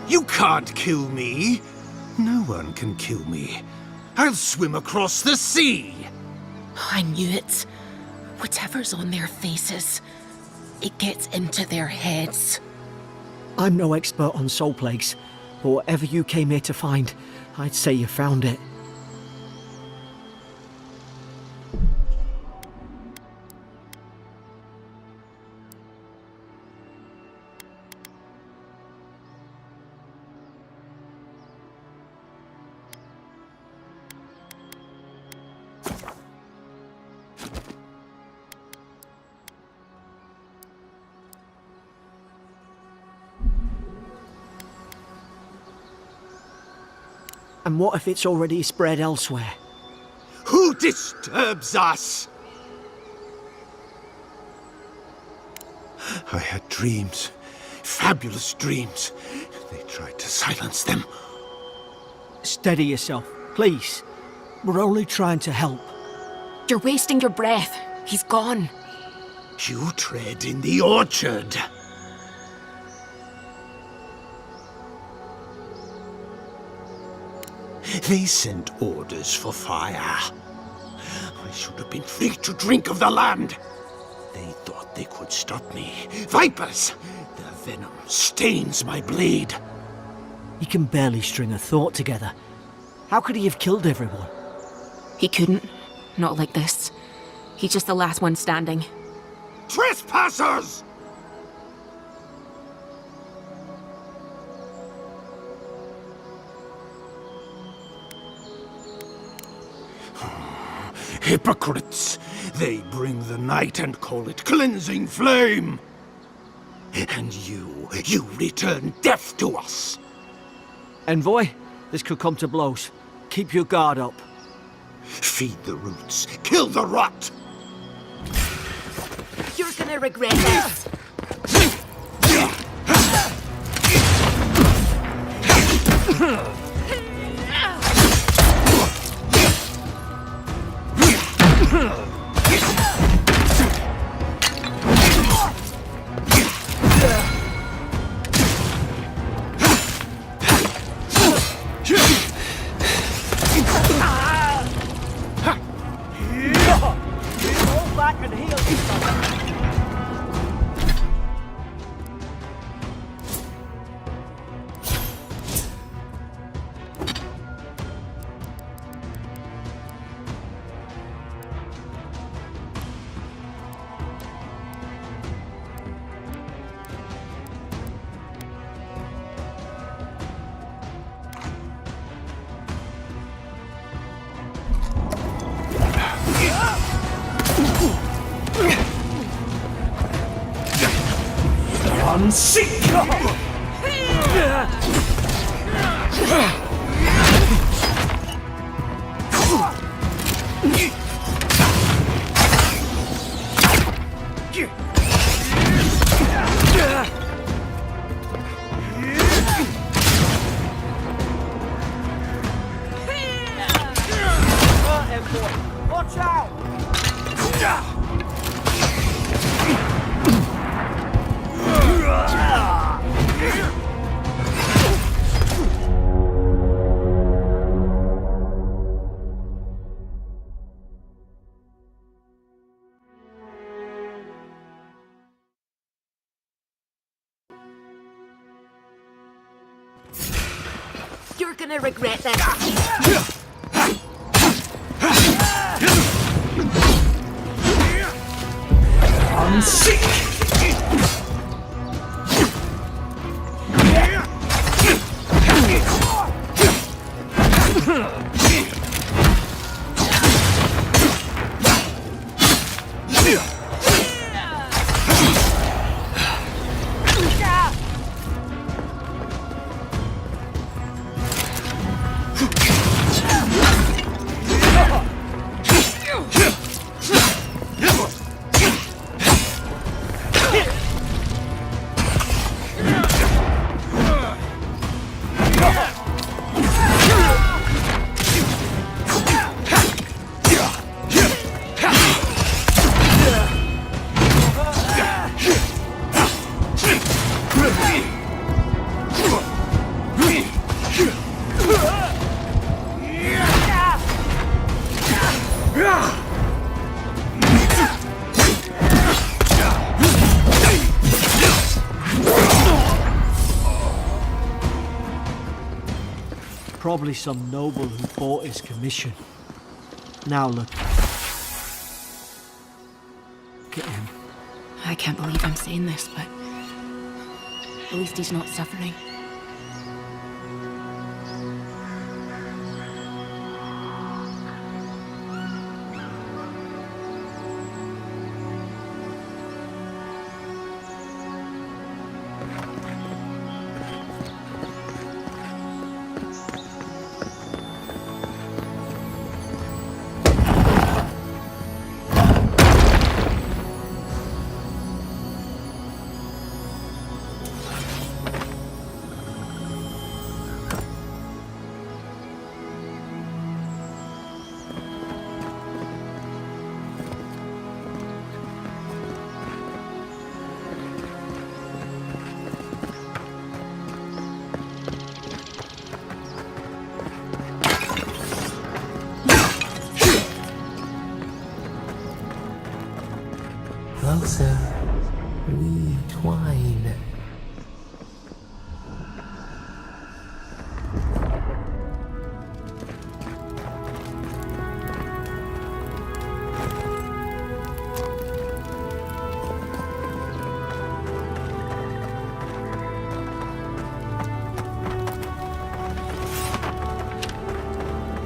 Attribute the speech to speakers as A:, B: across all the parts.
A: You can't kill me. No one can kill me. I'll swim across the sea.
B: I knew it. Whatever's on their faces, it gets into their heads.
C: I'm no expert on soul plagues, but whatever you came here to find, I'd say you found it. And what if it's already spread elsewhere?
A: Who disturbs us? I had dreams. Fabulous dreams. They tried to silence them.
C: Steady yourself, please. We're only trying to help.
B: You're wasting your breath. He's gone.
A: You tread in the orchard. They sent orders for fire. I should have been free to drink of the land. They thought they could stop me. Vipers! Their venom stains my blade.
C: He can barely string a thought together. How could he have killed everyone?
B: He couldn't. Not like this. He's just the last one standing.
A: Trespassers! Hypocrites! They bring the night and call it cleansing flame! And you return death to us!
C: Envoy, this could come to blows. Keep your guard up.
A: Feed the roots, kill the rot!
B: You're gonna regret this!
C: Watch out!
B: You're gonna regret this.
A: I'm sick!
C: Probably some noble who bought his commission. Now look. Look at him.
B: I can't believe I'm saying this, but at least he's not suffering.
D: Closer, we twine.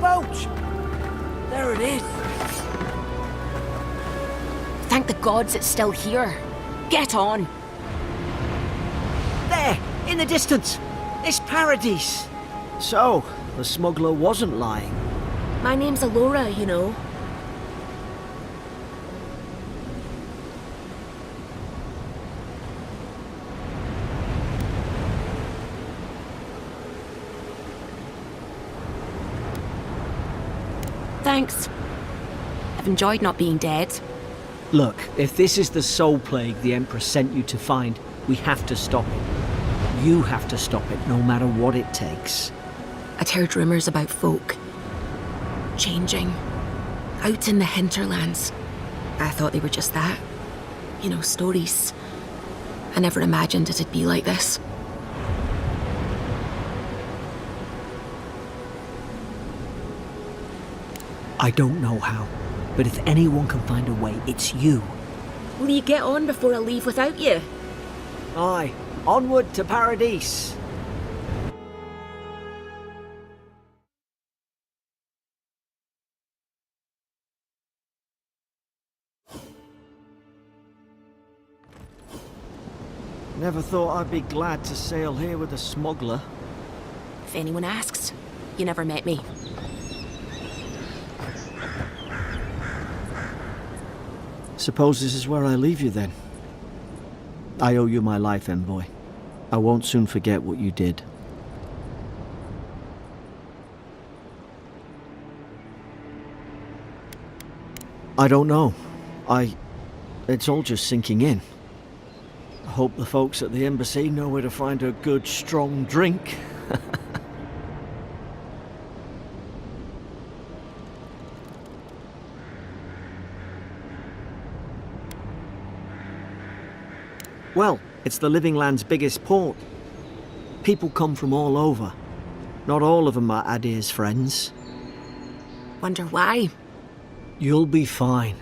C: Boat! There it is.
B: Thank the gods it's still here. Get on.
C: There, in the distance. It's Paradise. So, the smuggler wasn't lying.
B: My name's Alora, you know. Thanks. I've enjoyed not being dead.
C: Look, if this is the soul plague the Emperor sent you to find, we have to stop it. You have to stop it, no matter what it takes.
B: I'd heard rumours about folk changing out in the hinterlands. I thought they were just that. You know, stories. I never imagined it'd be like this.
C: I don't know how, but if anyone can find a way, it's you.
B: Will you get on before I leave without you?
C: Aye, onward to Paradise. Never thought I'd be glad to sail here with a smuggler.
B: If anyone asks, you never met me.
C: Suppose this is where I leave you then. I owe you my life, envoy. I won't soon forget what you did. I don't know. It's all just sinking in. I hope the folks at the embassy know where to find a good, strong drink. Well, it's the Living Land's biggest port. People come from all over. Not all of them are Adir's friends.
B: Wonder why?
C: You'll be fine.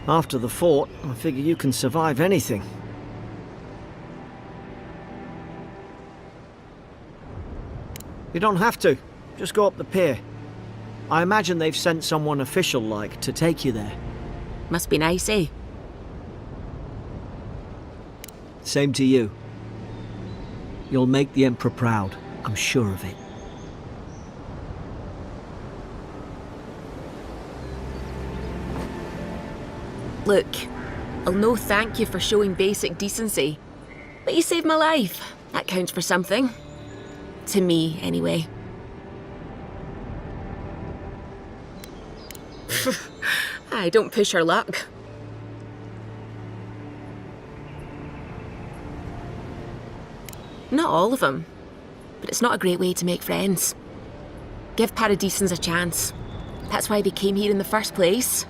C: After the fort, I figure you can survive anything. You don't have to. Just go up the pier. I imagine they've sent someone official-like to take you there.
B: Must be nice, eh?
C: Same to you. You'll make the Emperor proud, I'm sure of it.
B: Look, I'll no thank you for showing basic decency. But you saved my life. That counts for something. To me, anyway. Aye, don't push her luck. Not all of them, but it's not a great way to make friends. Give Paradisans a chance. That's why they came here in the first place.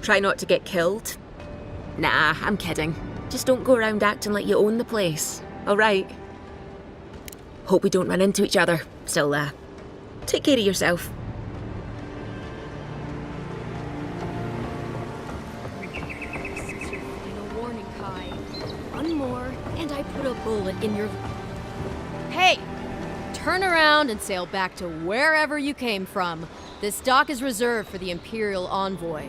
B: Try not to get killed? Nah, I'm kidding. Just don't go around acting like you own the place, alright? Hope we don't run into each other. Still, take care of yourself.
E: Warning, Kai. One more, and I put a bullet in your... Hey! Turn around and sail back to wherever you came from. This dock is reserved for the Imperial envoy.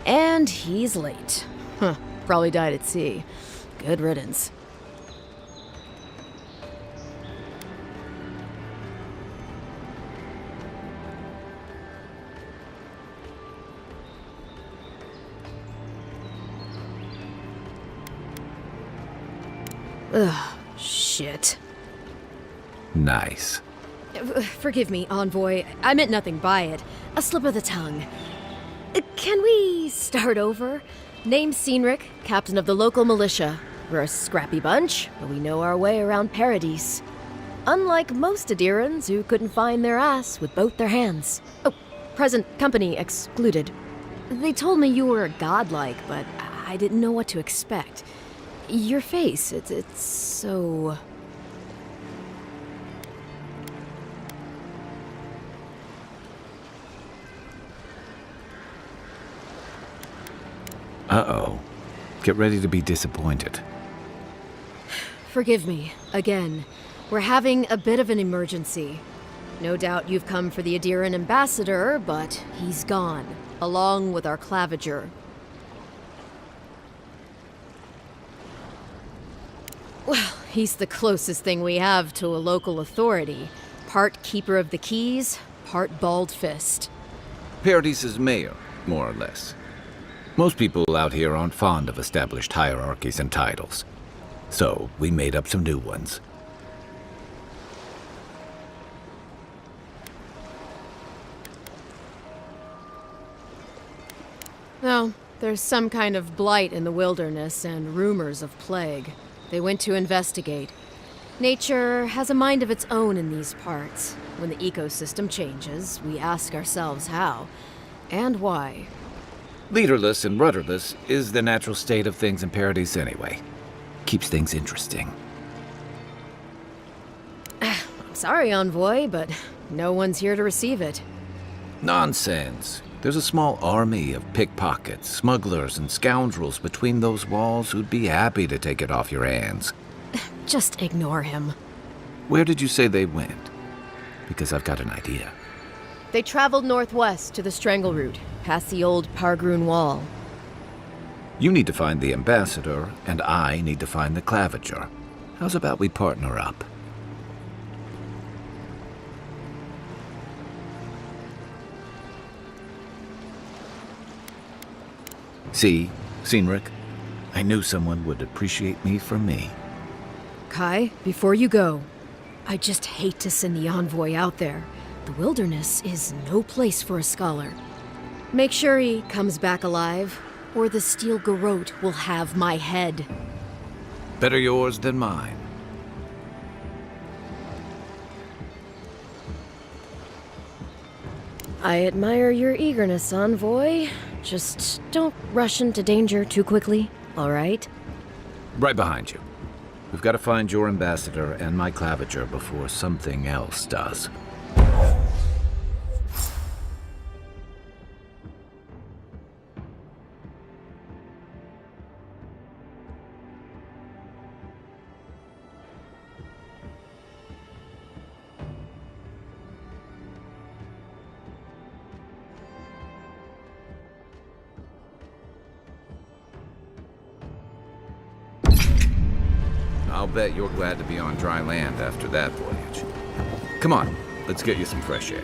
E: And he's late. Huh, probably died at sea. Good riddance. Ugh, shit.
F: Nice.
E: Forgive me, envoy. I meant nothing by it. A slip of the tongue. Can we start over? Name's Cynric, captain of the local militia. We're a scrappy bunch, but we know our way around Paradise. Unlike most Adirans who couldn't find their ass with both their hands. Oh, present company excluded. They told me you were godlike, but I didn't know what to expect. Your face, it's so...
F: Uh-oh. Get ready to be disappointed.
E: Forgive me, again. We're having a bit of an emergency. No doubt you've come for the Adiran ambassador, but he's gone, along with our claviger. Well, he's the closest thing we have to a local authority. Part keeper of the keys, part bald fist.
F: Paradise's mayor, more or less. Most people out here aren't fond of established hierarchies and titles. So, we made up some new ones.
E: Well, there's some kind of blight in the wilderness and rumors of plague. They went to investigate. Nature has a mind of its own in these parts. When the ecosystem changes, we ask ourselves how and why.
F: Leaderless and rudderless is the natural state of things in Paradise anyway. Keeps things interesting.
E: I'm sorry, envoy, but no one's here to receive it.
F: Nonsense. There's a small army of pickpockets, smugglers, and scoundrels between those walls who'd be happy to take it off your hands.
E: Just ignore him.
F: Where did you say they went? Because I've got an idea.
E: They traveled northwest to the Strangleroot, past the old Pargroon Wall.
F: You need to find the ambassador, and I need to find the claviger. How's about we partner up? See, Cynric? I knew someone would appreciate me for me.
E: Kai, before you go, I just hate to send the envoy out there. The wilderness is no place for a scholar. Make sure he comes back alive, or the steel garrote will have my head.
F: Better yours than mine.
E: I admire your eagerness, envoy. Just don't rush into danger too quickly, all right?
F: Right behind you. We've got to find your ambassador and my claviger before something else does. I'll bet you're glad to be on dry land after that voyage. Come on, let's get you some fresh air.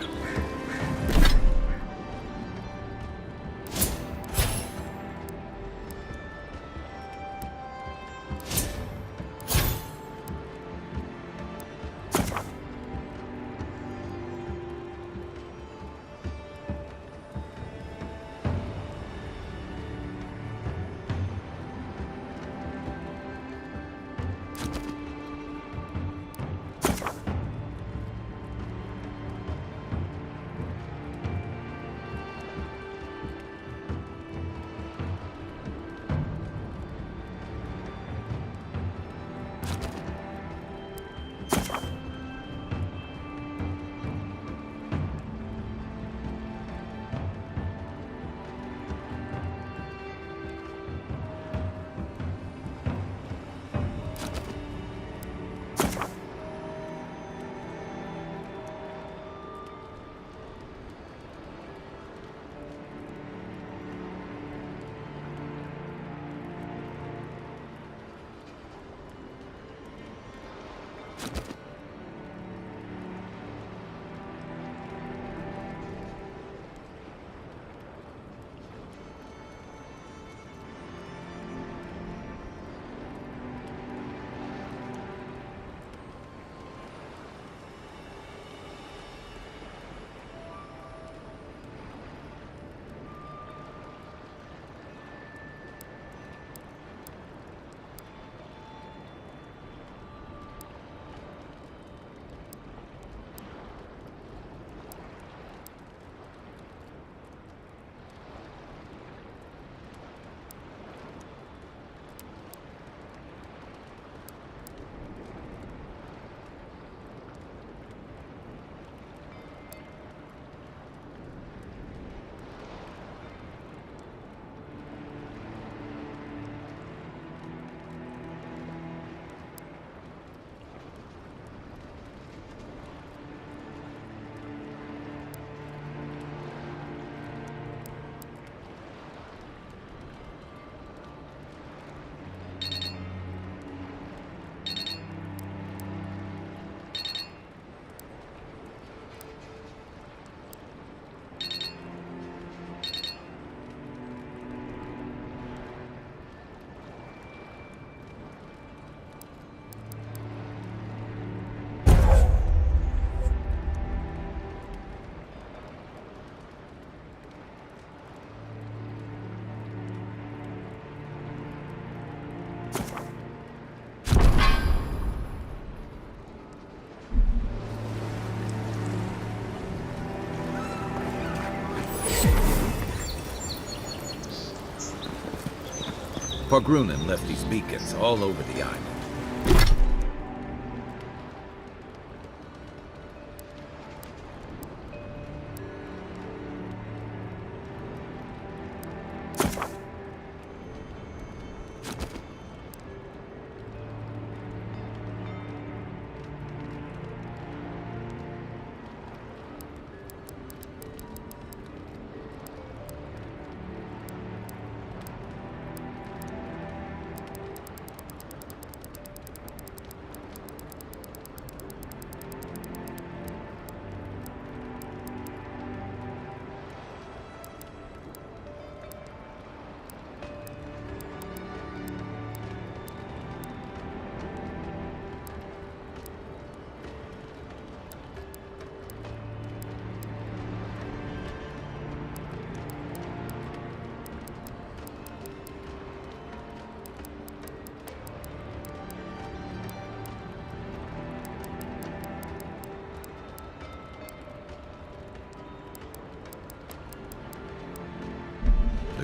F: Pogrunin left these beacons all over the island.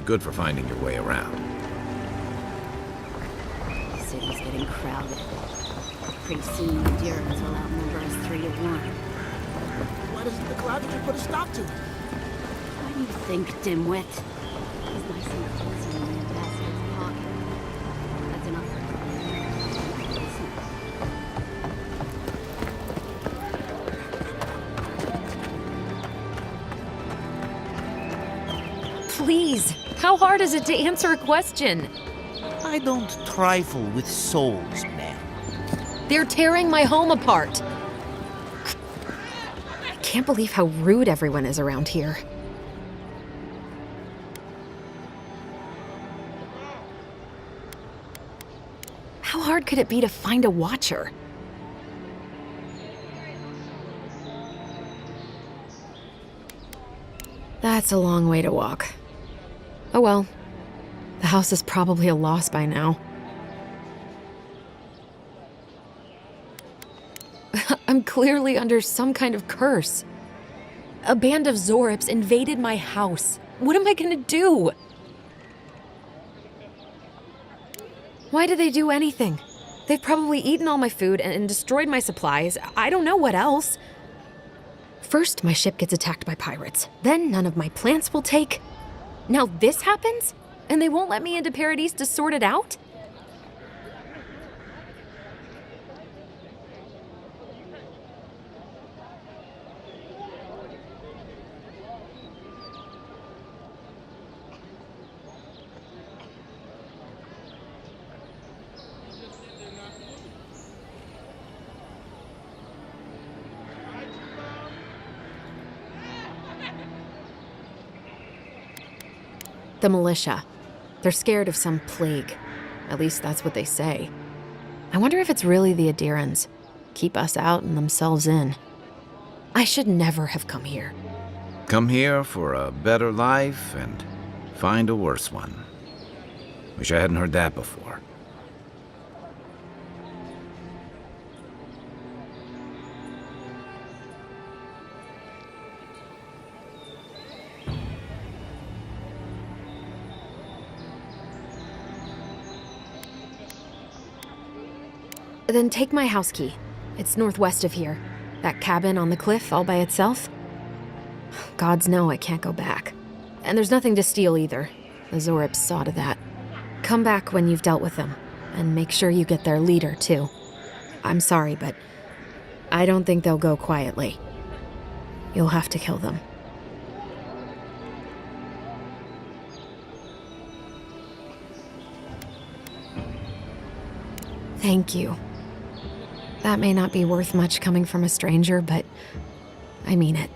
F: Good for finding your way around.
G: The city's getting crowded. Pretty soon the Deerins will outnumber us 3-1.
H: Why doesn't the Collaborative put a stop to it?
G: What do you think, dimwit? He's nice and cozy in the ambassador's pocket. That's enough for him.
B: Please! How hard is it to answer a question?
H: I don't trifle with souls, man.
B: They're tearing my home apart. I can't believe how rude everyone is around here. How hard could it be to find a watcher? That's a long way to walk. Oh well, the house is probably a loss by now. I'm clearly under some kind of curse. A band of Zorips invaded my house. What am I gonna do? Why did they do anything? They've probably eaten all my food and destroyed my supplies. I don't know what else. First, my ship gets attacked by pirates. Then none of my plants will take. Now this happens? And they won't let me into Paradise to sort it out? The militia. They're scared of some plague. At least that's what they say. I wonder if it's really the Adirans. Keep us out and themselves in. I should never have come here.
F: Come here for a better life and find a worse one. Wish I hadn't heard that before.
B: Then take my house key. It's northwest of here. That cabin on the cliff all by itself. Gods know I can't go back. And there's nothing to steal either. The Zorips saw to that. Come back when you've dealt with them. And make sure you get their leader, too. I'm sorry, but I don't think they'll go quietly. You'll have to kill them. Thank you. That may not be worth much coming from a stranger, but I mean it.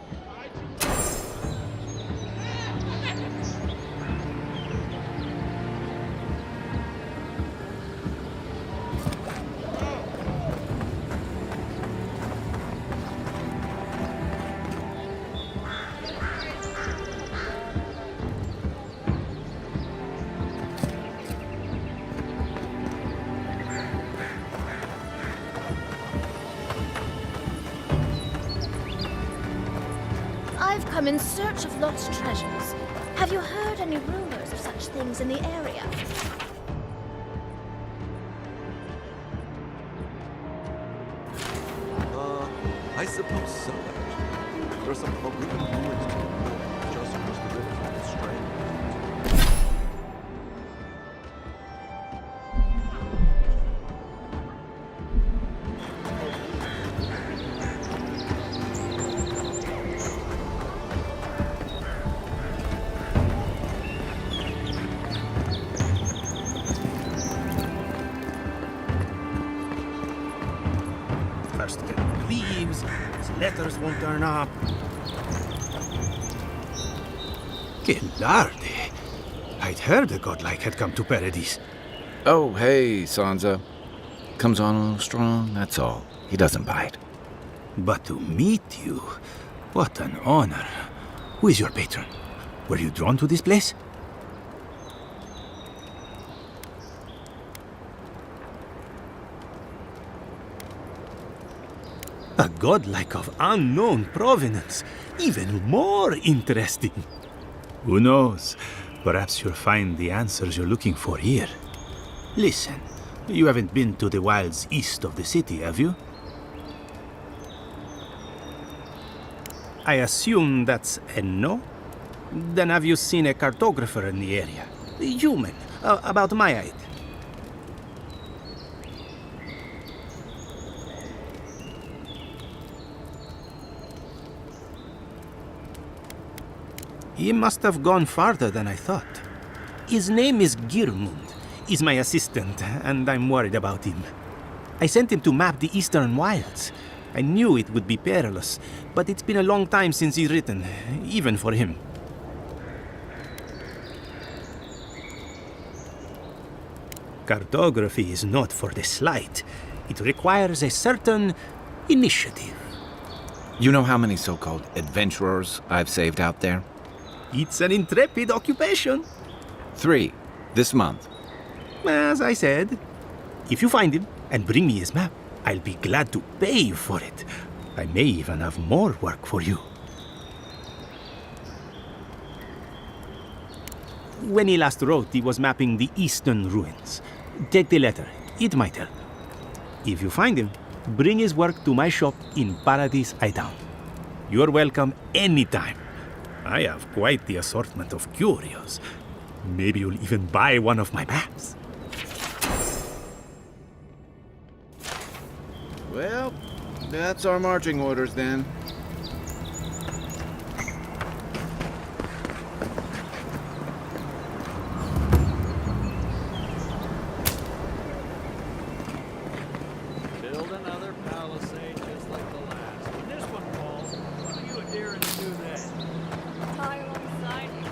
I: I've come in search of lost treasures. Have you heard any rumors of such things in the area?
J: suppose so, actually. There are some forgotten ruins to the north, just across the river from the Strangleroot.
A: First get leaves, his letters won't turn up. Gillardy. I'd heard the godlike had come to Paradise.
F: Oh, hey, Sansa. Comes on a little strong, that's all. He doesn't bite.
A: But to meet you, what an honor. Who is your patron? Were you drawn to this place? A godlike of unknown provenance. Even more interesting. Who knows? Perhaps you'll find the answers you're looking for here. Listen, you haven't been to the wilds east of the city, have you? I assume that's a no? Then have you seen a cartographer in the area? Human, about my height. He must have gone farther than I thought. His name is Girmund. He's my assistant, and I'm worried about him. I sent him to map the eastern wilds. I knew it would be perilous, but it's been a long time since he's written, even for him. Cartography is not for the slight. It requires a certain initiative.
F: You know how many so-called adventurers I've saved out there?
A: It's an intrepid occupation.
F: 3, this month.
A: As I said, if you find him and bring me his map, I'll be glad to pay you for it. I may even have more work for you. When he last wrote, he was mapping the eastern ruins. Take the letter. It might help. If you find him, bring his work to my shop in Paradise Hightown. You're welcome anytime. I have quite the assortment of curios. Maybe you'll even buy one of my maps.
F: Well, that's our marching orders then.
K: Build another palisade just like the last. When this one falls, what are you adhering to do then?
G: Tie alongside you.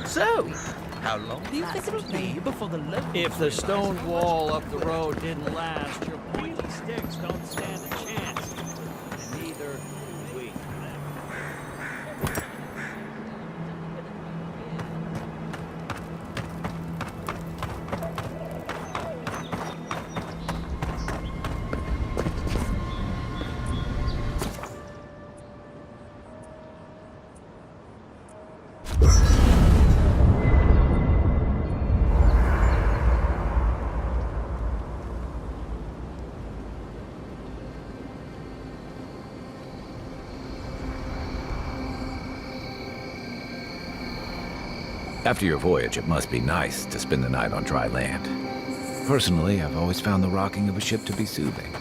H: So, how long do you think it'll be before the locals
K: If the
H: realize
K: stone
H: how
K: wall
H: much
K: up the road didn't last, your pointy sticks don't stand a chance. And neither do we.
F: After your voyage, it must be nice to spend the night on dry land. Personally, I've always found the rocking of a ship to be soothing.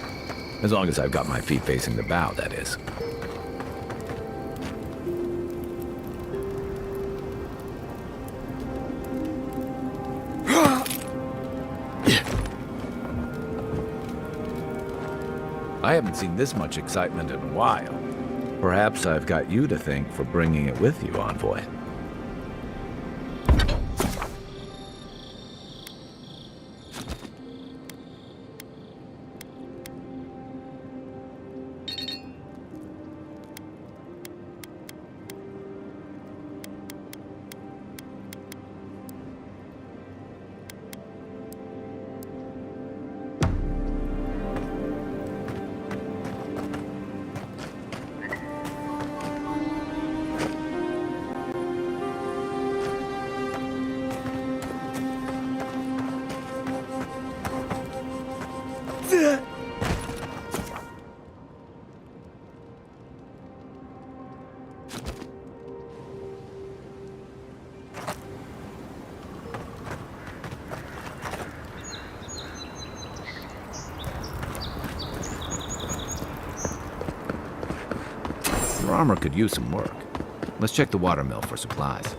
F: As long as I've got my feet facing the bow, that is. I haven't seen this much excitement in a while. Perhaps I've got you to thank for bringing it with you, Envoy. Your armor could use some work. Let's check the watermill for supplies.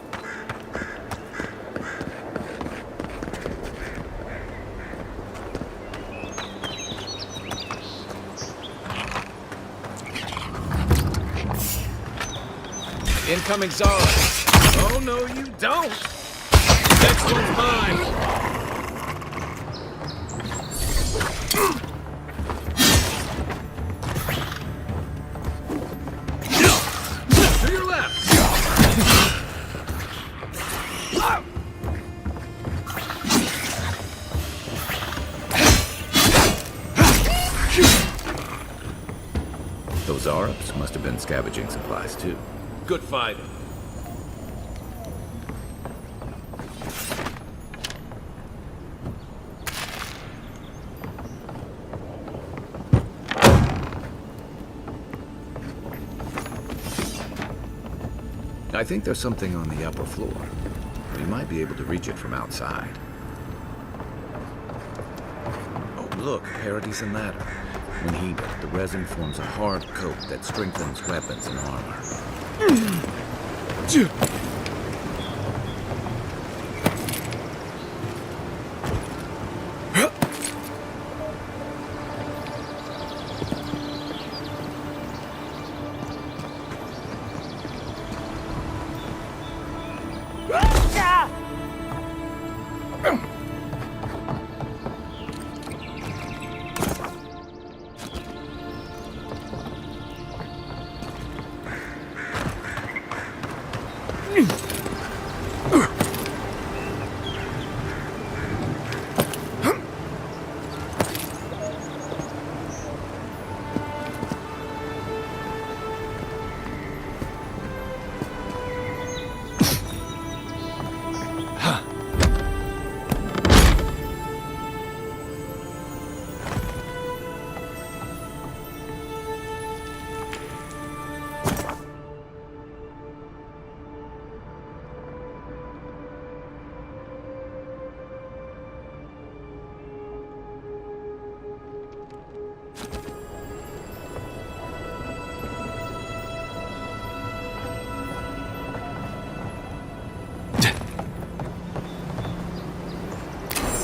F: Incoming Zara! Oh, no, you don't! Next one's mine! To your left! Those Arabs must have been scavenging supplies, too. Good fighting. I think there's something on the upper floor. We might be able to reach it from outside. Oh, look, Parodies and Ladder. When heated, the resin forms a hard coat that strengthens weapons and armor.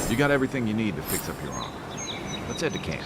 F: You got everything you need to fix up your armor. Let's head to camp.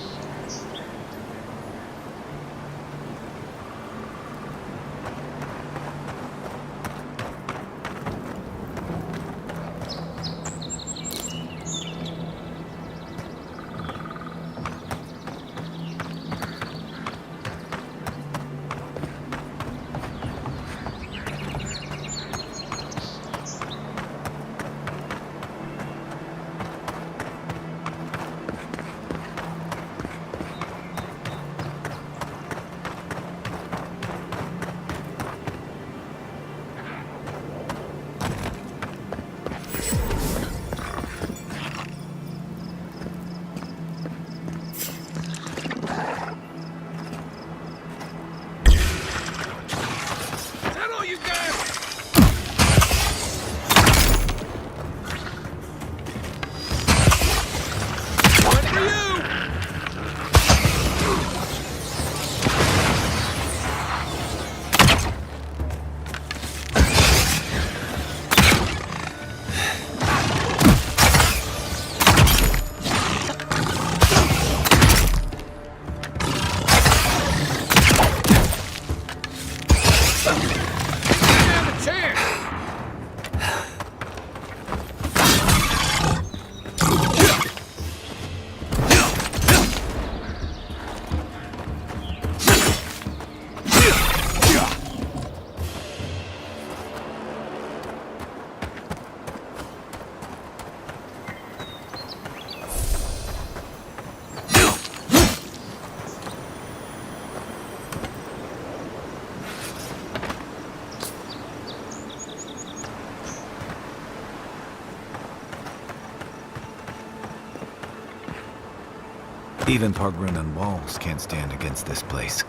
F: Even Pargrunan walls can't stand against this place.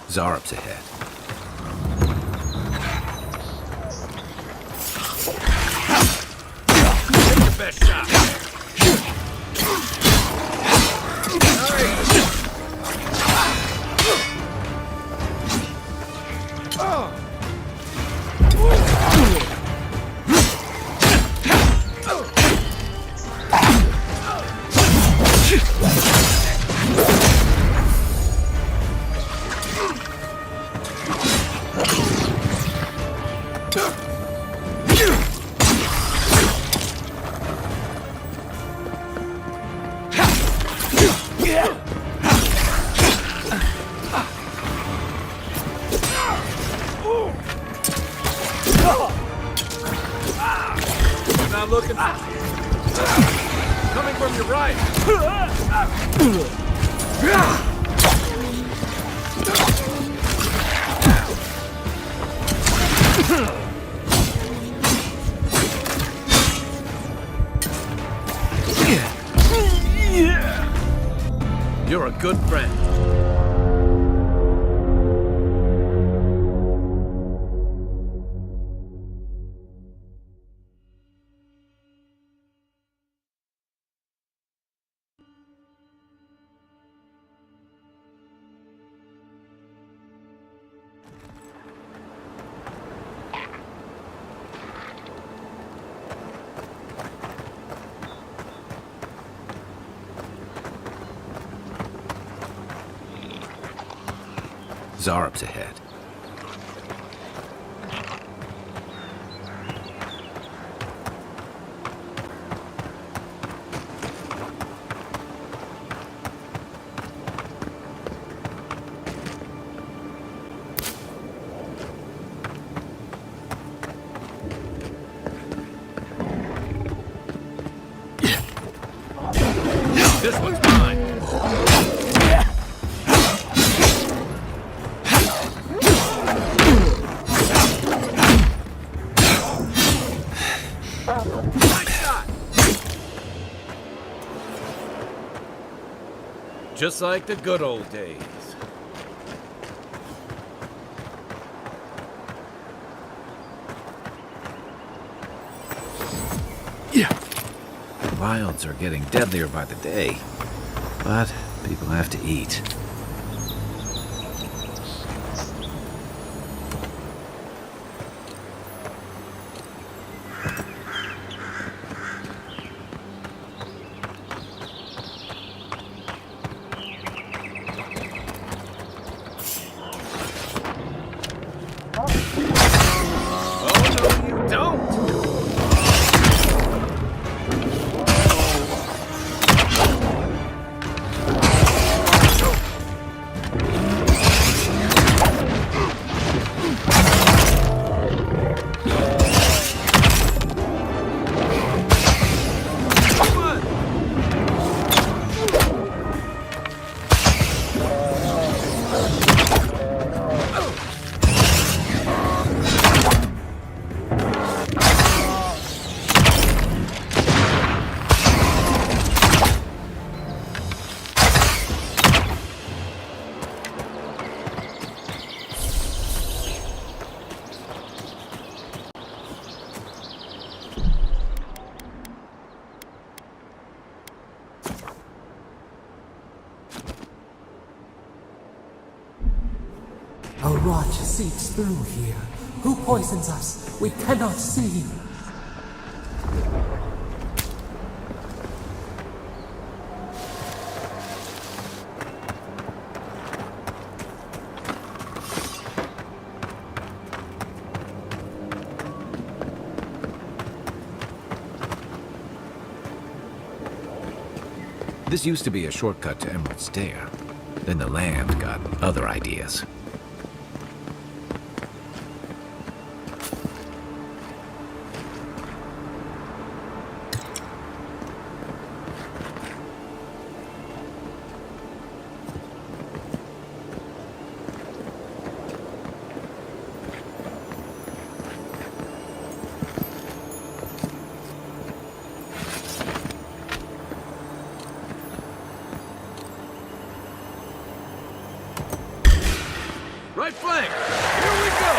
F: Zarup's ahead.
K: Take your best shot. Not looking. Coming from your right. You're a good friend.
F: Zarup's ahead.
K: This one's mine. Just like the good old days.
F: Wilds are getting deadlier by the day, but people have to eat.
D: A rot seeps through here. Who poisons us? We cannot see.
F: This used to be a shortcut to Emerald Stair. Then the land got other ideas. my flank! Here we go!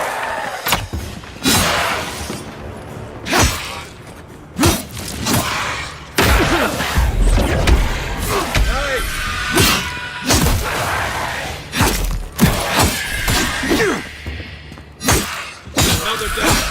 F: Another down.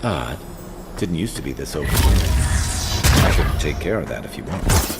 F: Odd. Didn't used to be this open. I can take care of that if you want.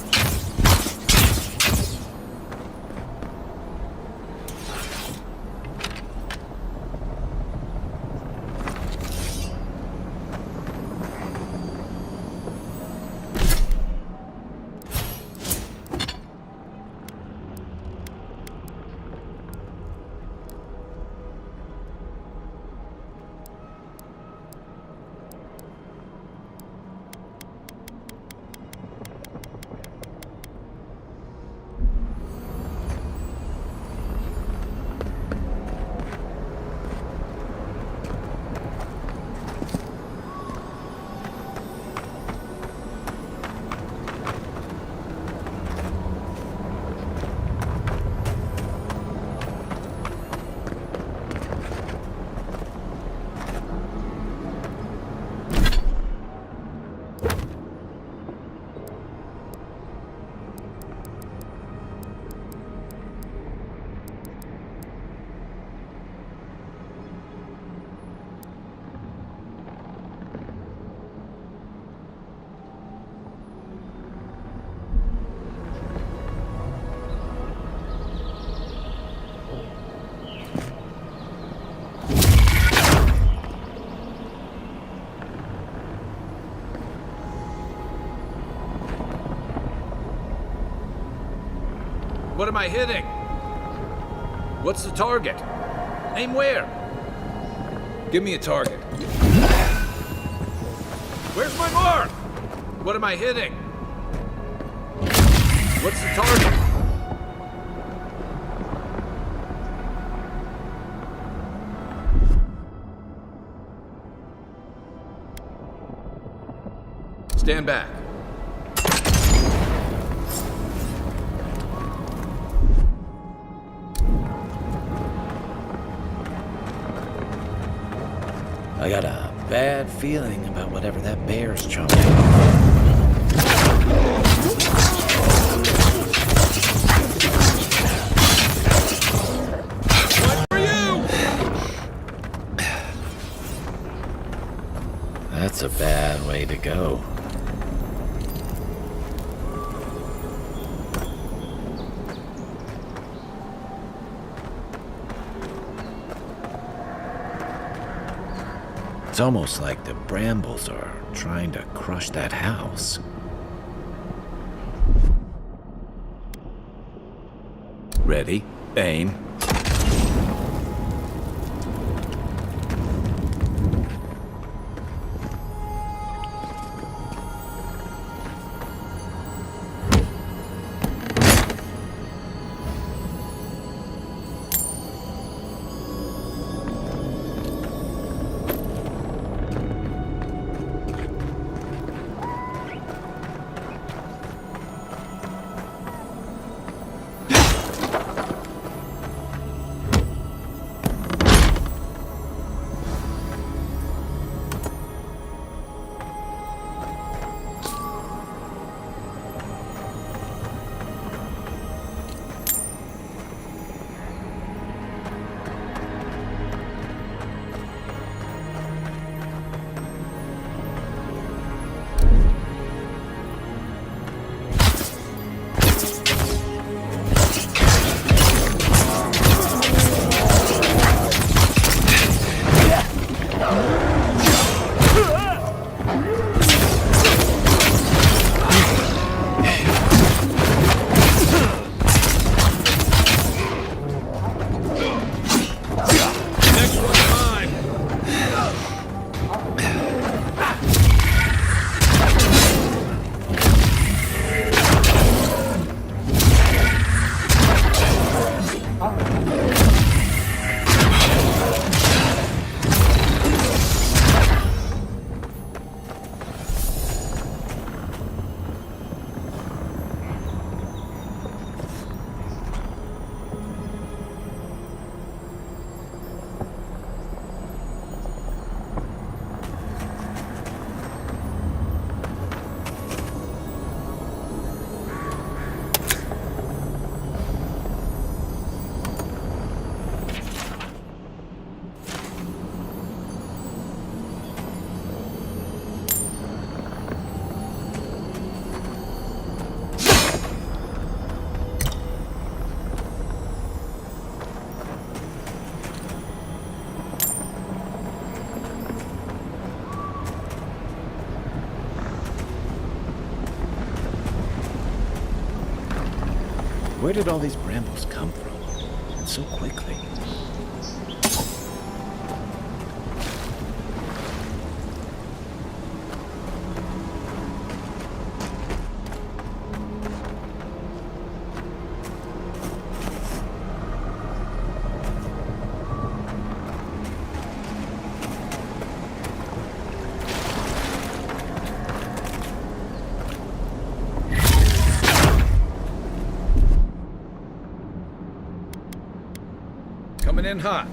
F: What am I hitting? What's the target? Aim where? Give me a target. Where's my mark? What am I hitting? What's the target? Stand back. I got a bad feeling about whatever that bear's chomping. What are you? That's a bad way to go. It's almost like the brambles are trying to crush that house. Ready, aim. Where did all these brambles come from? And so quickly. Coming in hot.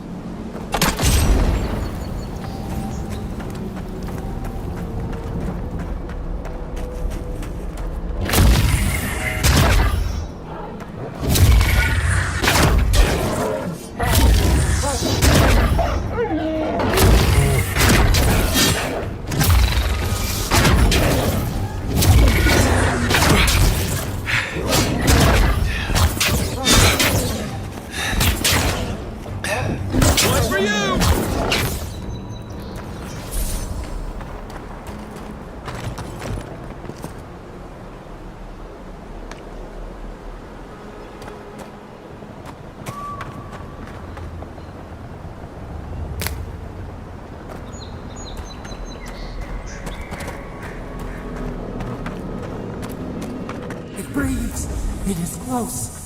D: It breathes. It is close.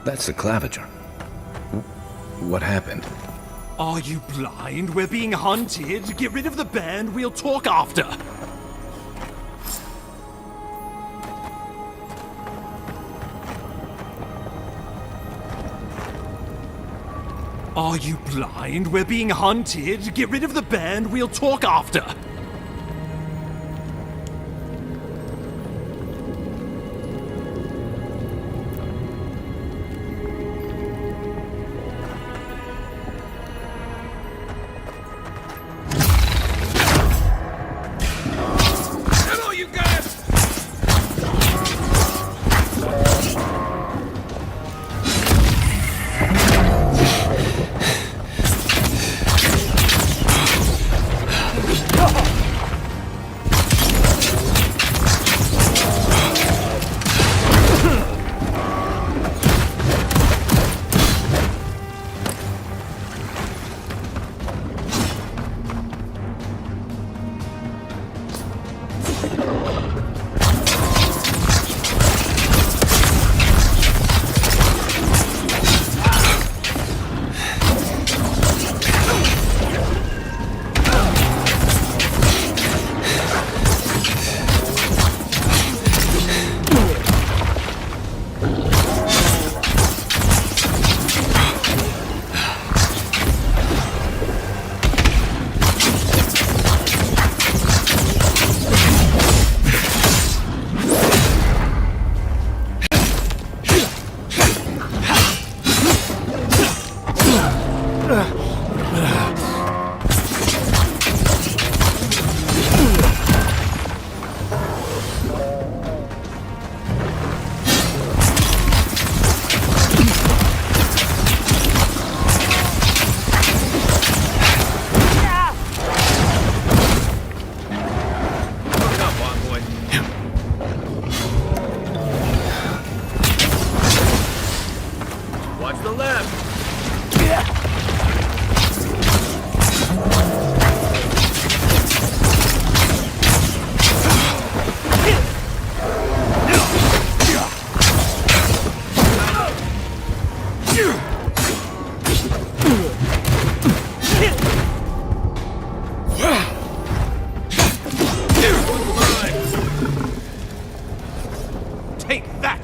F: That's the claviger. What happened?
K: Are you blind? We're being hunted. Get rid of the band. We'll talk after.
L: Are you blind? We're being hunted. Get rid of the bear and we'll talk after.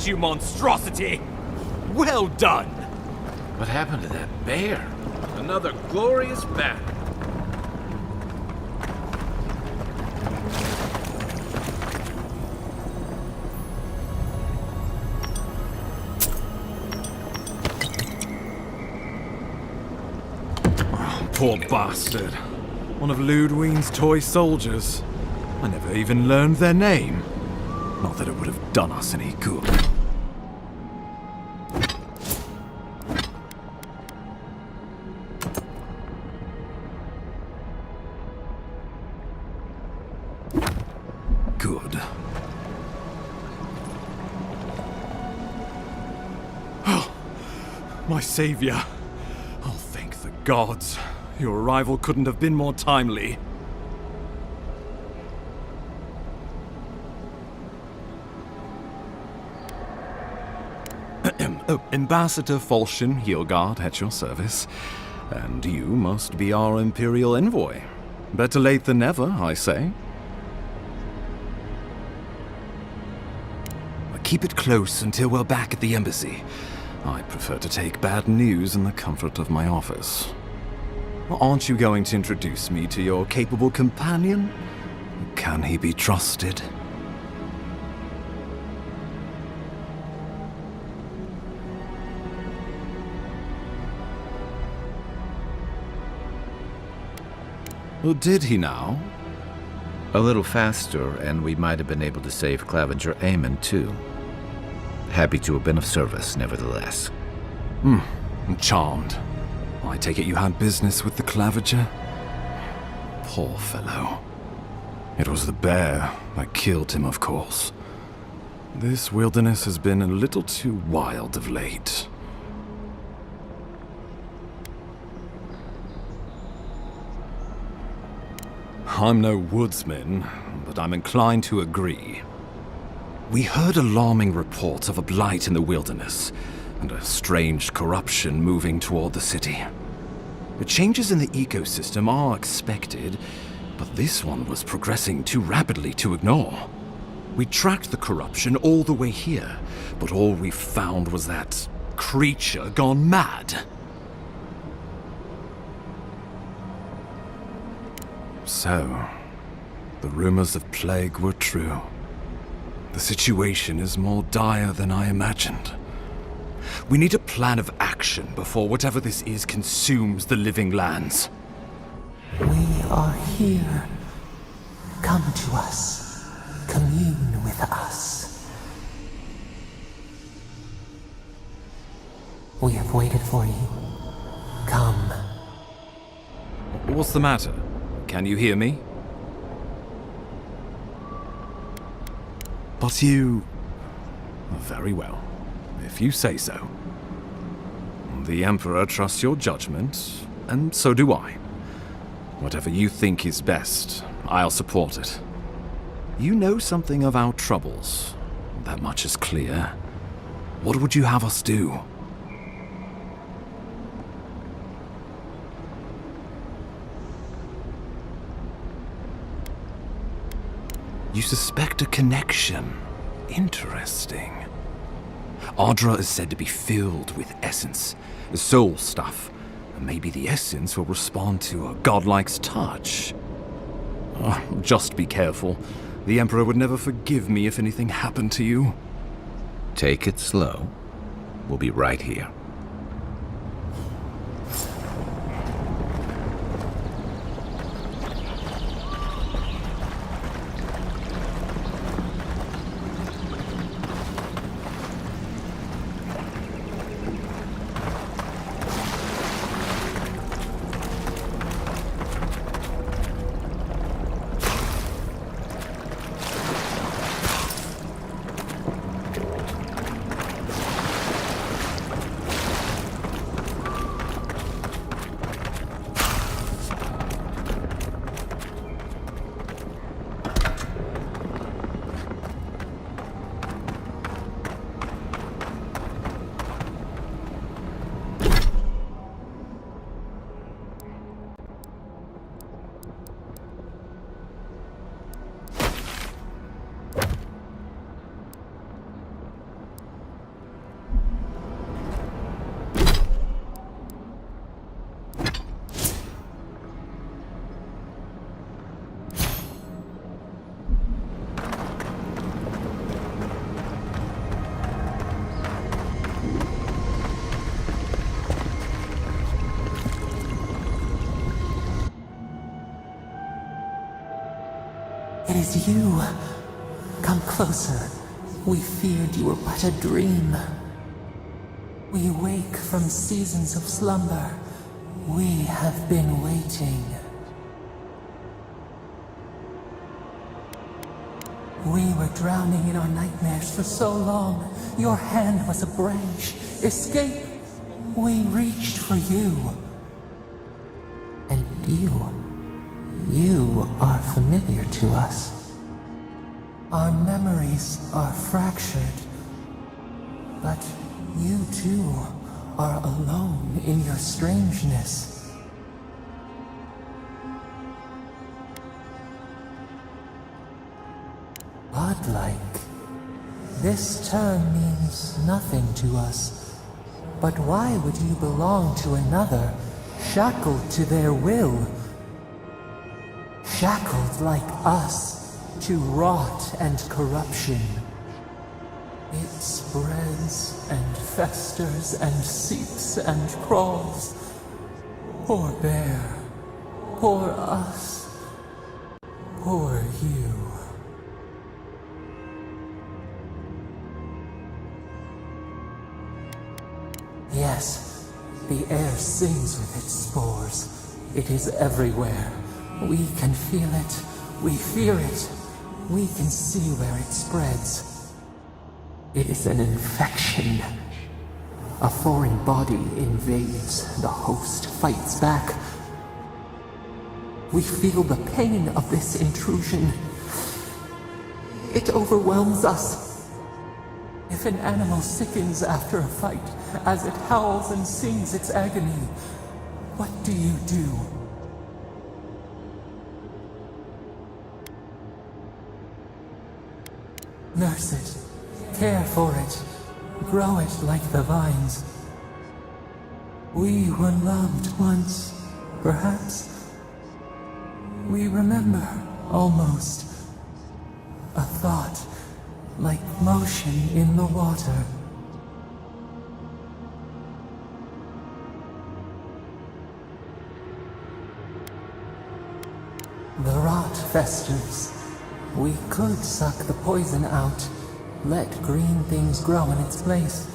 L: You monstrosity! Well done!
F: What happened to that bear? Another glorious battle.
L: Oh, poor bastard. One of Ludwine's toy soldiers. I never even learned their name. Not that it would have done us any good. Good. Oh, my savior. Oh, thank the gods. Your arrival couldn't have been more timely. Ambassador Falchion Heelguard at your service. And you must be our Imperial envoy. Better late than never, I say. Keep it close until we're back at the embassy. I prefer to take bad news in the comfort of my office. Aren't you going to introduce me to your capable companion? Can he be trusted? Or did he now?
F: A little faster, and we might have been able to save Clavenger Aemon, too. Happy to have been of service, nevertheless.
L: I'm charmed. I take it you had business with the Clavenger? Poor fellow. It was the bear that killed him, of course. This wilderness has been a little too wild of late. I'm no woodsman, but I'm inclined to agree. We heard alarming reports of a blight in the wilderness, and a strange corruption moving toward the city. The changes in the ecosystem are expected, but this one was progressing too rapidly to ignore. We tracked the corruption all the way here, but all we found was that creature gone mad. So, the rumors of plague were true. The situation is more dire than I imagined. We need a plan of action before whatever this is consumes the living lands.
D: We are here. Come to us. Commune with us. We have waited for you. Come.
L: What's the matter? Can you hear me? But you... Very well, if you say so. The Emperor trusts your judgment, and so do I. Whatever you think is best, I'll support it. You know something of our troubles. That much is clear. What would you have us do? You suspect a connection. Interesting. Ardra is said to be filled with essence, soul stuff. Maybe the essence will respond to a godlike's touch. Just be careful. The Emperor would never forgive me if anything happened to you.
F: Take it slow. We'll be right here.
D: It is you. Come closer. We feared you were but a dream. We wake from seasons of slumber. We have been waiting. We were drowning in our nightmares for so long. Your hand was a branch. Escape! We reached for you. And you are familiar to us. Our memories are fractured. But you too are alone in your strangeness. Godlike. This term means nothing to us. But why would you belong to another, shackled to their will? Shackled like us to rot and corruption. It spreads and festers and seeps and crawls. Poor bear. Poor us. Poor you. Yes, the air sings with its spores. It is everywhere. We can feel it. We fear it. We can see where it spreads. It is an infection. A foreign body invades. The host fights back. We feel the pain of this intrusion. It overwhelms us. If an animal sickens after a fight, as it howls and sings its agony, what do you do? Nurse it, care for it, grow it like the vines. We were loved once, perhaps. We remember, almost. A thought, like motion in the water. The rot festers. We could suck the poison out, let green things grow in its place,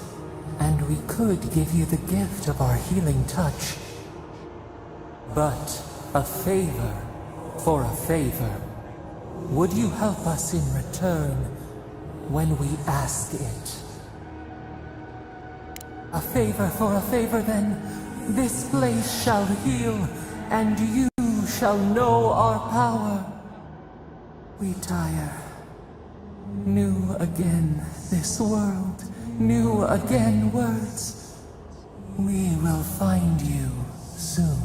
D: and we could give you the gift of our healing touch. But a favor for a favor. Would you help us in return when we ask it? A favor for a favor, then. This place shall heal, and you shall know our power. We tire. New again this world, new again words. We will find you soon.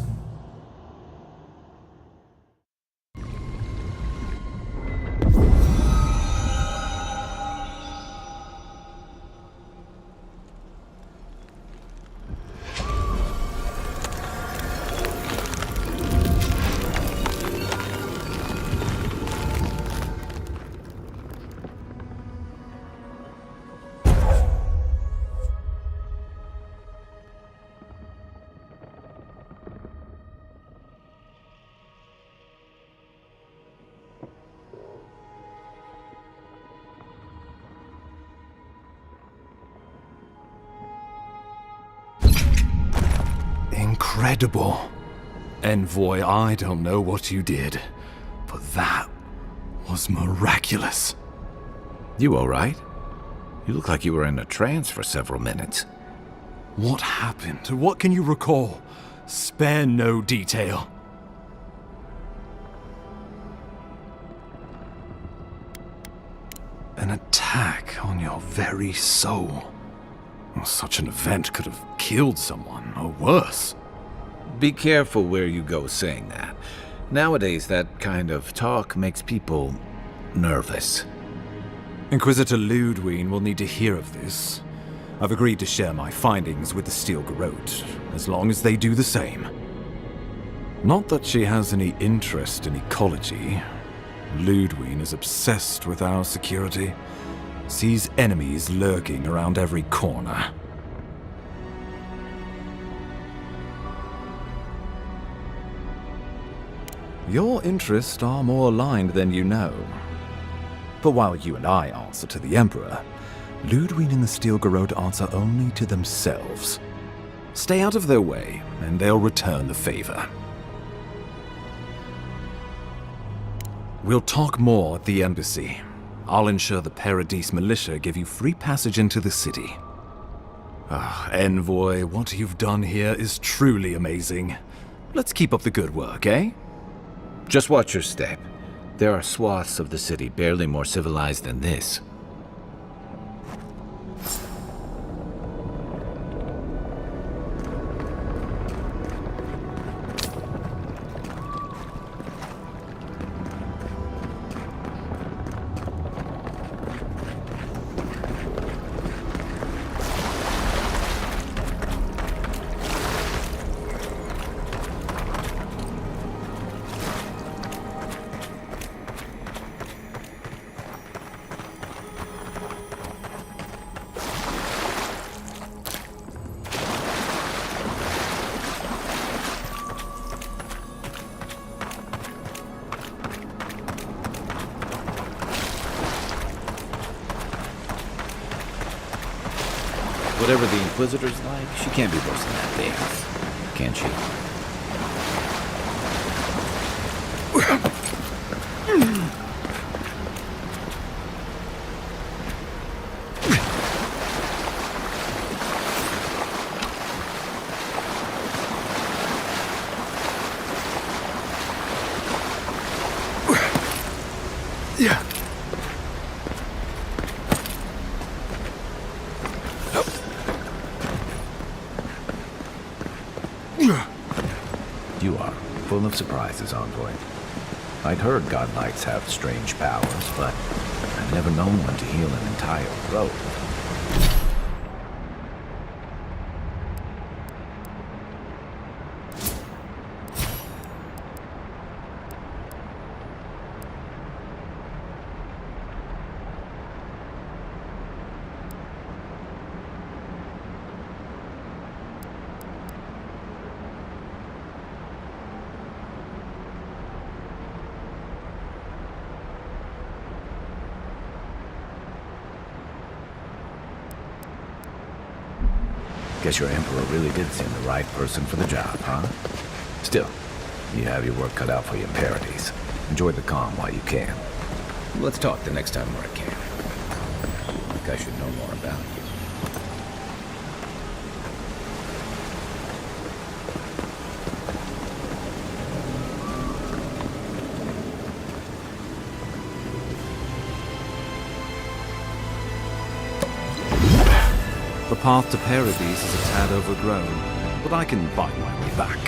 L: Incredible. Envoy, I don't know what you did, but that was miraculous.
F: You all right? You look like you were in a trance for several minutes.
L: What happened? What can you recall? Spare no detail. An attack on your very soul. Such an event could have killed someone, or worse.
F: Be careful where you go saying that. Nowadays, that kind of talk makes people nervous.
L: Inquisitor Ludwig will need to hear of this. I've agreed to share my findings with the Strangleroot, as long as they do the same. Not that she has any interest in ecology. Ludwig is obsessed with our security. Sees enemies lurking around every corner. Your interests are more aligned than you know. But while you and I answer to the Emperor, Ludwig and the Strangleroot answer only to themselves. Stay out of their way, and they'll return the favor. We'll talk more at the embassy. I'll ensure the Paradise militia give you free passage into the city. Envoy, what you've done here is truly amazing. Let's keep up the good work, eh?
F: Just watch your step. There are swaths of the city barely more civilized than this. Whatever the Inquisitor's like, she can't be worse than that dance, can she? You are full of surprises, Envoy. I'd heard godlights have strange powers, but I've never known one to heal an entire grove. Guess your Emperor really did send the right person for the job, huh? Still, you have your work cut out for you in Paradise. Enjoy the calm while you can. Let's talk the next time we're at camp. I think I should know more about you.
L: The path to Paradise is a tad overgrown, but I can find my way back.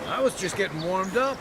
F: I was just getting warmed up.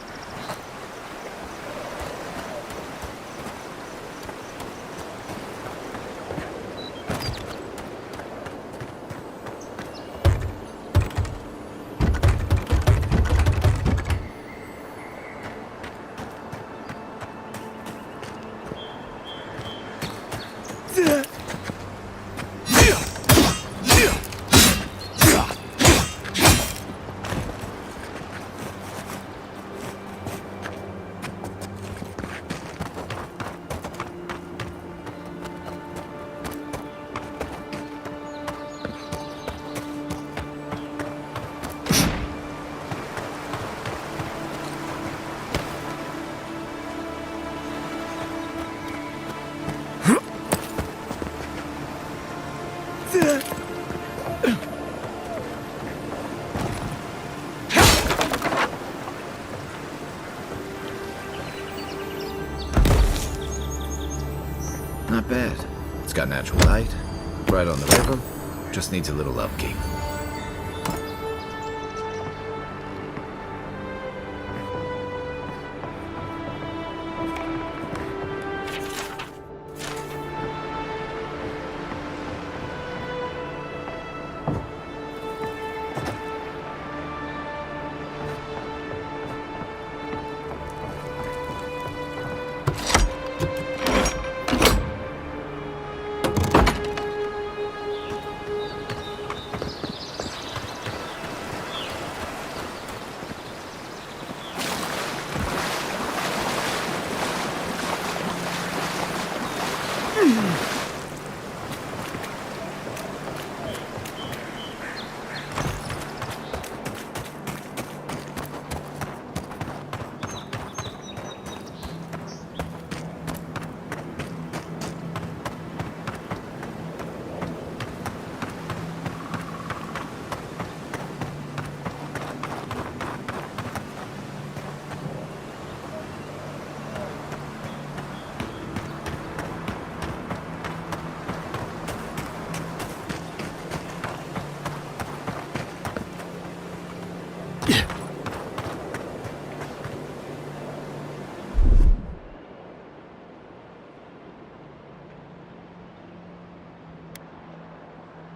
F: Not bad. It's got natural light, right on the river, just needs a little upkeep.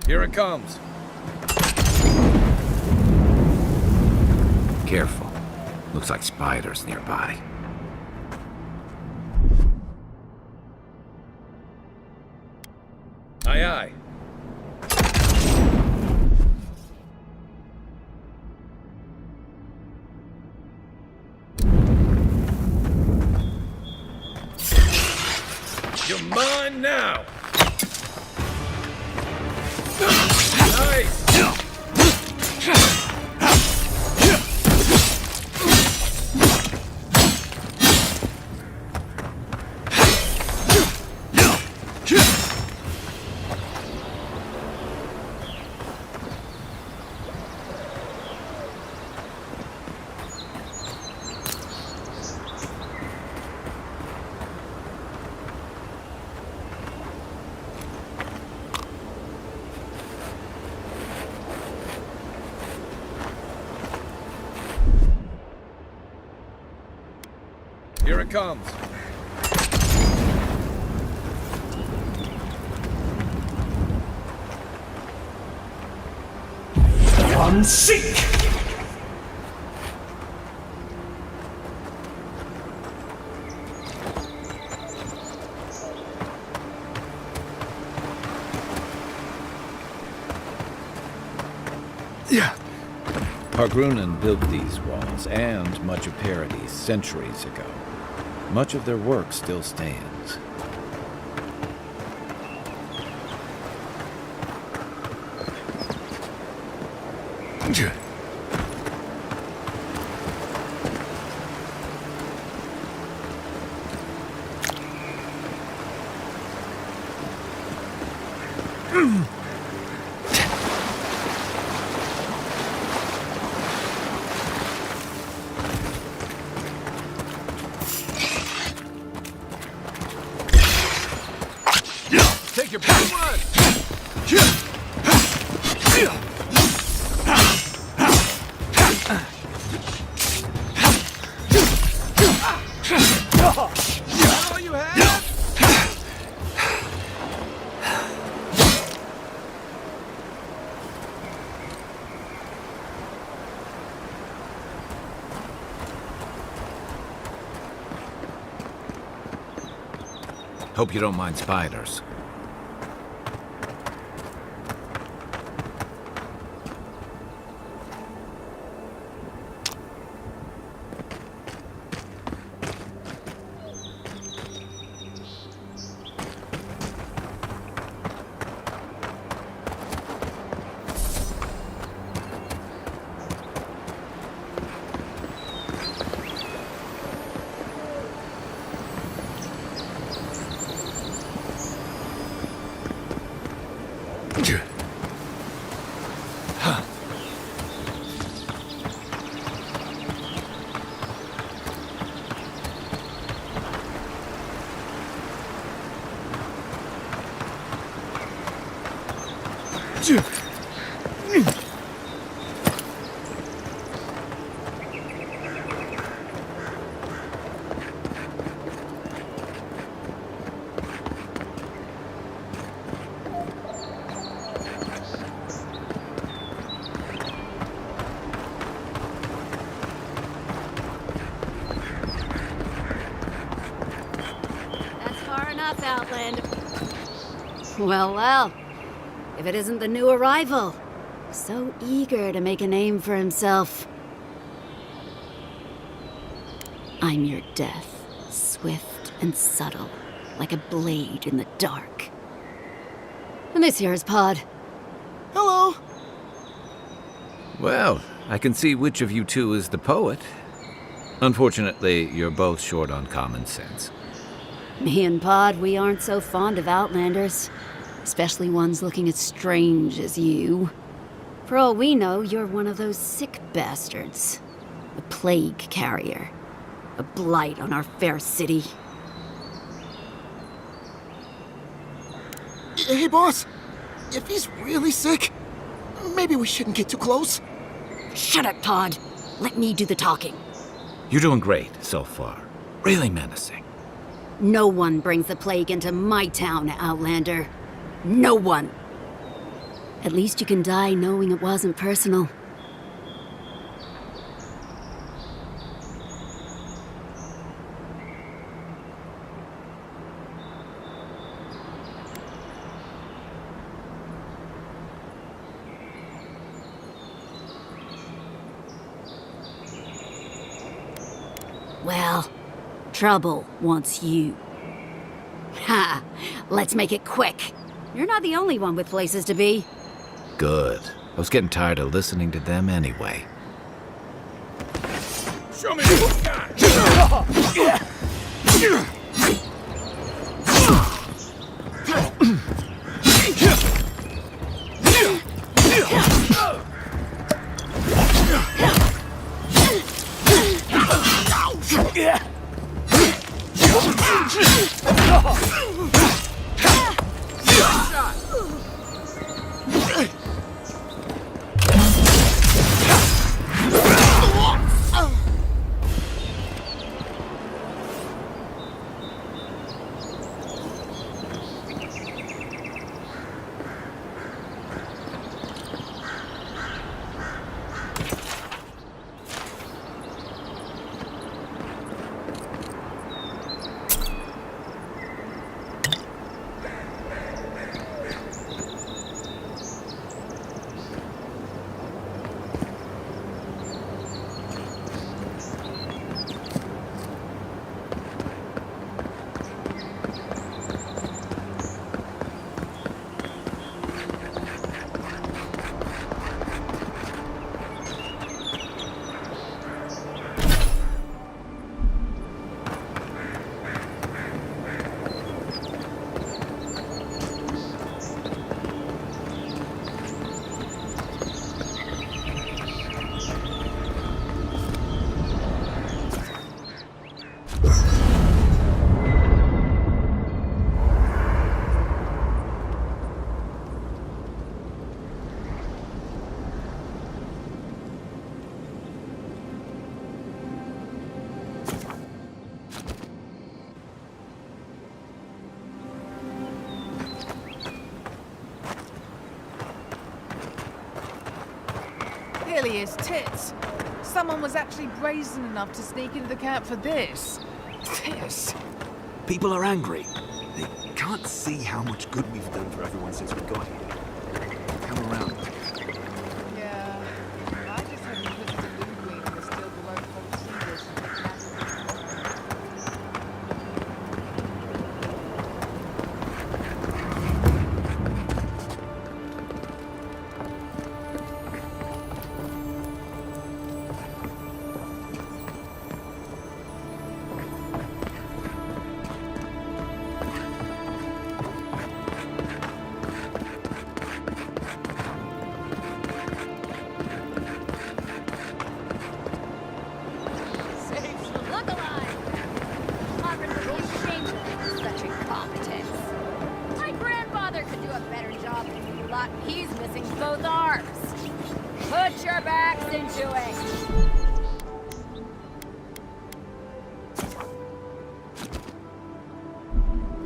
F: Here it comes. Careful. Looks like spiders nearby. Aye, aye. You're mine now! Nice! Here it comes.
A: Unseek!
F: Yeah. Hargrunen built these walls and much of Paradis centuries ago. much of their work still stands.
J: Take your best one! All you have?
F: Hope you don't mind spiders.
G: That's far enough, Outlander. Well, well. If it isn't the new arrival. So eager to make a name for himself. I'm your death, swift and subtle, like a blade in the dark. And this here is Pod.
H: Hello.
F: Well, I can see which of you two is the poet. Unfortunately, you're both short on common sense.
G: Me and Pod, we aren't so fond of Outlanders. Especially ones looking as strange as you. For all we know, you're one of those sick bastards. A plague carrier. A blight on our fair city.
H: Hey, boss. If he's really sick, maybe we shouldn't get too close.
G: Shut up, Pod. Let me do the talking.
F: You're doing great so far. Really menacing.
G: No one brings the plague into my town, Outlander. No one. At least you can die knowing it wasn't personal. Well, trouble wants you. Ha! Let's make it quick. You're not the only one with places to be.
F: Good. I was getting tired of listening to them anyway.
J: Show me what you got!
M: really is tits. Someone was actually brazen enough to sneak into the camp for this. This.
J: People are angry. They can't see how much good we've done for everyone since we got here. Come around.
M: Yeah. I just haven't put the loot queen in the still below folks see this.
G: Look alive! Margaret would be ashamed of such incompetence. My grandfather could do a better job than you lot. He's missing both arms. Put your backs into it.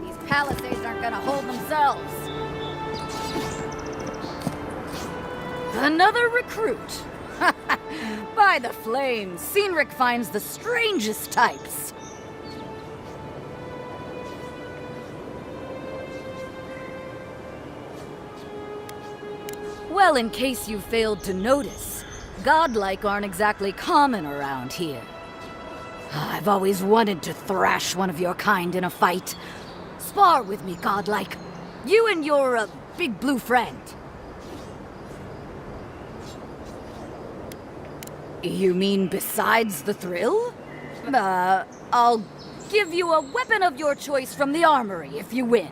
G: These palisades aren't gonna hold themselves. Another recruit. By the flames, Cynric finds the strangest types. Well, in case you failed to notice, godlike aren't exactly common around here. I've always wanted to thrash one of your kind in a fight. Spar with me, godlike. You and your, big blue friend. You mean besides the thrill? I'll give you a weapon of your choice from the armory if you win.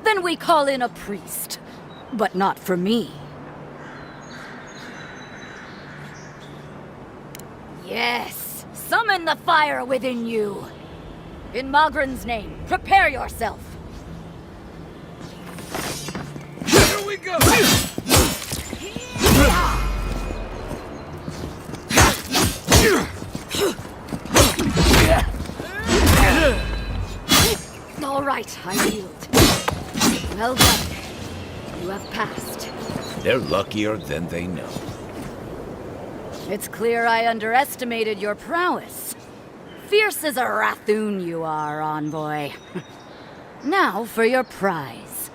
G: Then we call in a priest. But not for me. Yes, summon the fire within you. In Magran's name, prepare yourself.
K: Here we go!
G: All right, I yield. Well done. You have passed.
F: They're luckier than they know.
G: It's clear I underestimated your prowess. Fierce as a Rathoon you are, envoy. Now for your prize.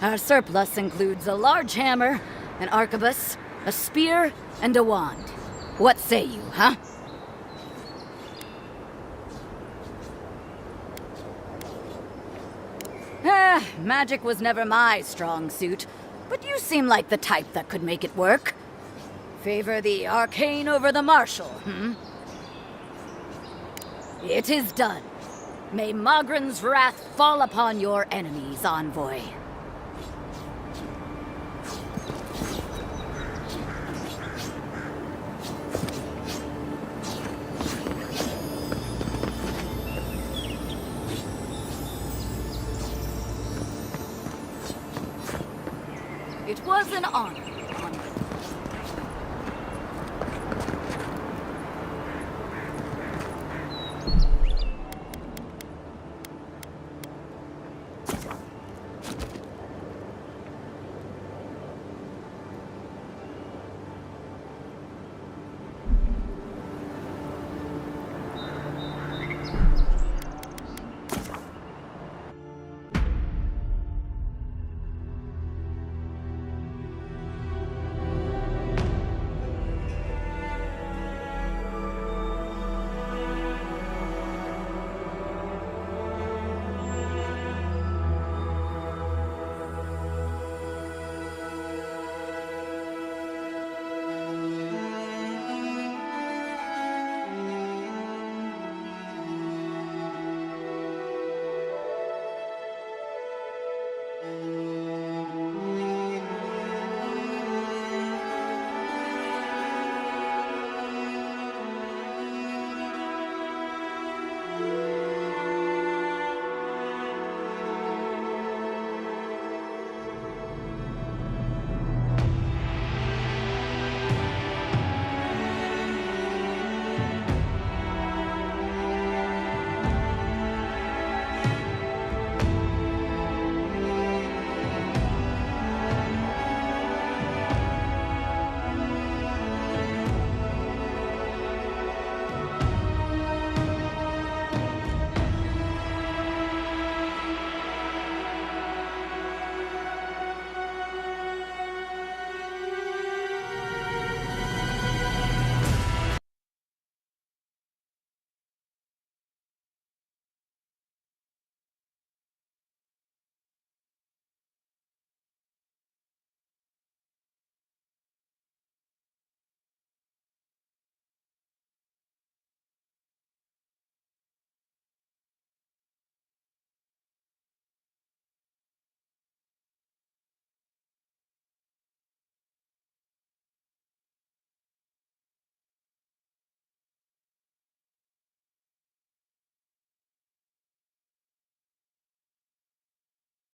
G: Our surplus includes a large hammer, an arquebus, a spear, and a wand. What say you, huh? Magic was never my strong suit, but you seem like the type that could make it work. Favor the arcane over the martial, It is done. May Magran's wrath fall upon your enemies, envoy. It was an honor.